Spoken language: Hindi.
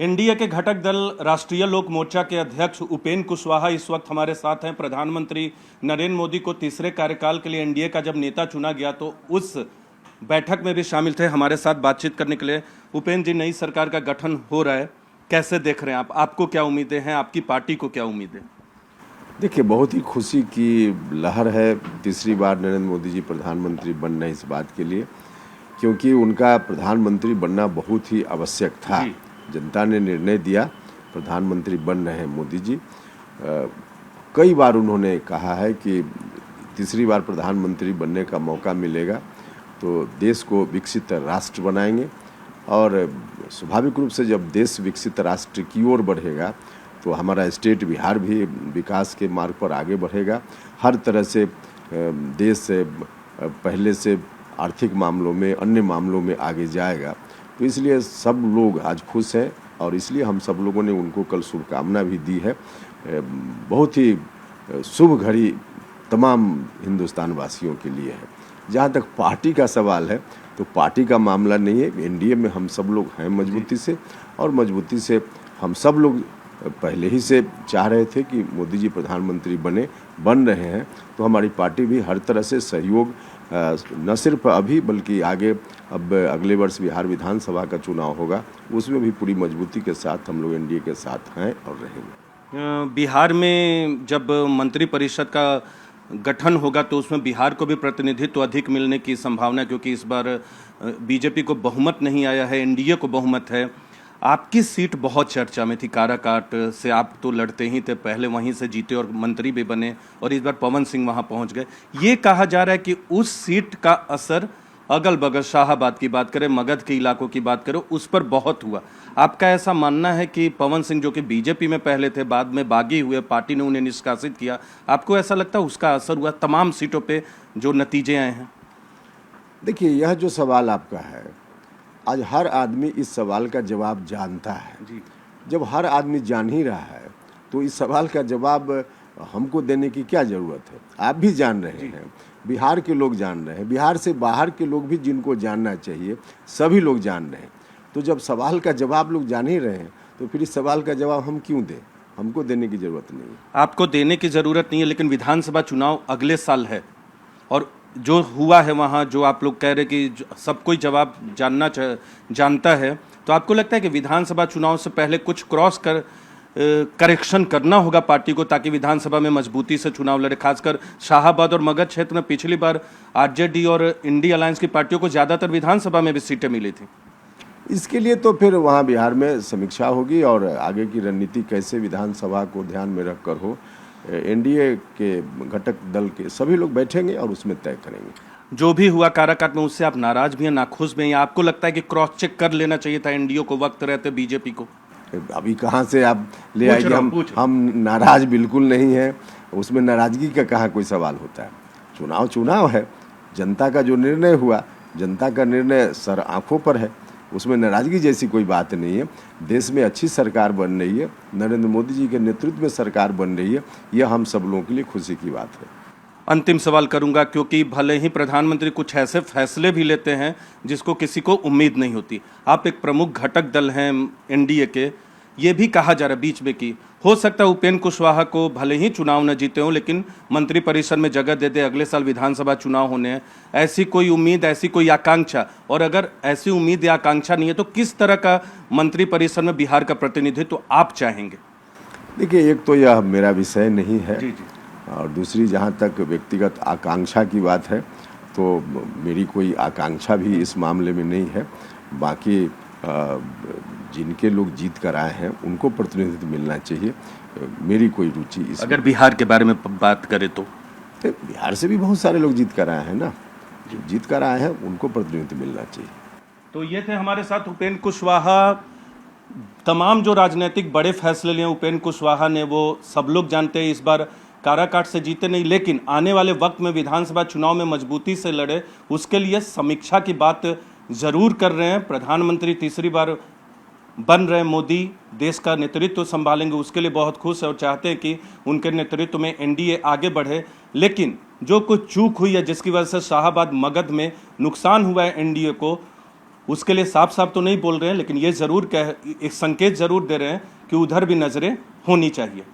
एनडीए के घटक दल राष्ट्रीय लोक मोर्चा के अध्यक्ष उपेंद्र कुशवाहा इस वक्त हमारे साथ हैं। प्रधानमंत्री नरेंद्र मोदी को तीसरे कार्यकाल के लिए एनडीए का जब नेता चुना गया तो उस बैठक में भी शामिल थे। हमारे साथ बातचीत करने के लिए उपेंद्र जी, नई सरकार का गठन हो रहा है, कैसे देख रहे हैं आप? आपको क्या उम्मीदें हैं, आपकी पार्टी को क्या उम्मीदें? देखिए, बहुत ही खुशी की लहर है। तीसरी बार नरेंद्र मोदी जी प्रधानमंत्री बन रहे हैं इस बात के लिए, क्योंकि उनका प्रधानमंत्री बनना बहुत ही आवश्यक था। जनता ने निर्णय दिया, प्रधानमंत्री बन रहे हैं मोदी जी। कई बार उन्होंने कहा है कि तीसरी बार प्रधानमंत्री बनने का मौका मिलेगा तो देश को विकसित राष्ट्र बनाएंगे, और स्वाभाविक रूप से जब देश विकसित राष्ट्र की ओर बढ़ेगा तो हमारा स्टेट बिहार भी विकास के मार्ग पर आगे बढ़ेगा। हर तरह से देश से पहले से आर्थिक मामलों में, अन्य मामलों में आगे जाएगा। तो इसलिए सब लोग आज खुश हैं, और इसलिए हम सब लोगों ने उनको कल शुभकामना भी दी है। बहुत ही शुभ घड़ी तमाम हिंदुस्तान वासियों के लिए है। जहाँ तक पार्टी का सवाल है तो पार्टी का मामला नहीं है। एनडीए में हम सब लोग हैं मजबूती से, और मजबूती से हम सब लोग पहले ही से चाह रहे थे कि मोदी जी प्रधानमंत्री बन रहे हैं, तो हमारी पार्टी भी हर तरह से सहयोग, न सिर्फ अभी बल्कि आगे अब अगले वर्ष बिहार विधानसभा का चुनाव होगा, उसमें भी पूरी मजबूती के साथ हम लोग एनडीए के साथ हैं और रहेंगे। बिहार में जब मंत्रिपरिषद का गठन होगा तो उसमें बिहार को भी प्रतिनिधित्व अधिक मिलने की संभावना है, क्योंकि इस बार बीजेपी को बहुमत नहीं आया है, एनडीए को बहुमत है। आपकी सीट बहुत चर्चा में थी, काराकाट से आप तो लड़ते ही थे, पहले वहीं से जीते और मंत्री भी बने, और इस बार पवन सिंह वहां पहुंच गए। ये कहा जा रहा है कि उस सीट का असर अगल बगल शाहाबाद की बात करें, मगध के इलाकों की बात करें, उस पर बहुत हुआ। आपका ऐसा मानना है कि पवन सिंह जो कि बीजेपी में पहले थे, बाद में बागी हुए, पार्टी ने उन्हें निष्कासित किया, आपको ऐसा लगता है उसका असर हुआ तमाम सीटों पे जो नतीजे आए हैं? देखिए, यह जो सवाल आपका है, आज हर आदमी इस सवाल का जवाब जानता है जी। जब हर आदमी जान ही रहा है तो इस सवाल का जवाब हमको देने की क्या ज़रूरत है? आप भी जान रहे हैं, बिहार के लोग जान रहे हैं, बिहार से बाहर के लोग भी जिनको जानना चाहिए सभी लोग जान रहे हैं। तो जब सवाल का जवाब लोग जान ही रहे हैं तो फिर इस सवाल का जवाब हम क्यों दें? हमको देने की ज़रूरत नहीं है। आपको देने की ज़रूरत नहीं है, लेकिन विधानसभा चुनाव अगले साल है, और जो हुआ है वहाँ, जो आप लोग कह रहे कि सब कोई जवाब जानता है, तो आपको लगता है कि विधानसभा चुनाव से पहले कुछ करेक्शन करना होगा पार्टी को, ताकि विधानसभा में मजबूती से चुनाव लड़े? खासकर शाहाबाद और मगध क्षेत्र में पिछली बार आरजेडी और इंडिया अलायंस की पार्टियों को ज़्यादातर विधानसभा में भी सीटें मिली थी। इसके लिए तो फिर वहाँ बिहार में समीक्षा होगी, और आगे की रणनीति कैसे विधानसभा को ध्यान में रखकर हो, एनडीए के घटक दल के सभी लोग बैठेंगे और उसमें तय करेंगे। जो भी हुआ काराकाट में, उससे आप नाराज भी हैं, नाखुश भी हैं? आपको लगता है कि क्रॉस चेक कर लेना चाहिए था एनडीए को वक्त रहते बीजेपी को? अभी कहाँ से आप ले आइए? हम नाराज बिल्कुल नहीं हैं, उसमें नाराजगी का कहाँ कोई सवाल होता है। चुनाव है, जनता का जो निर्णय हुआ, जनता का निर्णय सर आंखों पर है, उसमें नाराजगी जैसी कोई बात नहीं है। देश में अच्छी सरकार बन रही है, नरेंद्र मोदी जी के नेतृत्व में सरकार बन रही है, यह हम सब लोगों के लिए खुशी की बात है। अंतिम सवाल करूंगा, क्योंकि भले ही प्रधानमंत्री कुछ ऐसे फैसले भी लेते हैं जिसको किसी को उम्मीद नहीं होती, आप एक प्रमुख घटक दल हैं एनडीए के, ये भी कहा जा रहा है बीच में कि हो सकता है उपेंद्र कुशवाहा को भले ही चुनाव न जीते हों, लेकिन मंत्रिपरिषद में जगह दे दे, अगले साल विधानसभा चुनाव होने हैं। ऐसी कोई उम्मीद, ऐसी कोई आकांक्षा? और अगर ऐसी उम्मीद या आकांक्षा नहीं है तो किस तरह का मंत्रिपरिषद में बिहार का प्रतिनिधित्व तो आप चाहेंगे? देखिए, एक तो यह मेरा विषय नहीं है जी जी। और दूसरी, जहाँ तक व्यक्तिगत आकांक्षा की बात है तो मेरी कोई आकांक्षा भी इस मामले में नहीं है। बाकी जिनके लोग जीत कर आए हैं उनको प्रतिनिधित्व मिलना चाहिए, मेरी कोई रुचि इस। अगर बिहार के बारे में बात करें तो बिहार से भी बहुत सारे लोग जीत कर आए हैं ना, जो जीत कर आए हैं उनको प्रतिनिधित्व मिलना चाहिए। तो ये थे हमारे साथ उपेंद्र कुशवाहा। तमाम जो राजनीतिक बड़े फैसले लिए उपेंद्र कुशवाहा ने, वो सब लोग जानते हैं। इस बार काराकाट से जीते नहीं, लेकिन आने वाले वक्त में विधानसभा चुनाव में मजबूती से लड़े, उसके लिए समीक्षा की बात जरूर कर रहे हैं। प्रधानमंत्री तीसरी बार बन रहे मोदी देश का नेतृत्व संभालेंगे, उसके लिए बहुत खुश है और चाहते हैं कि उनके नेतृत्व में एनडीए आगे बढ़े। लेकिन जो कुछ चूक हुई है, जिसकी वजह से शाहाबाद मगध में नुकसान हुआ है एनडीए को, उसके लिए साफ साफ तो नहीं बोल रहे हैं, लेकिन ये जरूर एक संकेत जरूर दे रहे हैं कि उधर भी नजरें होनी चाहिए।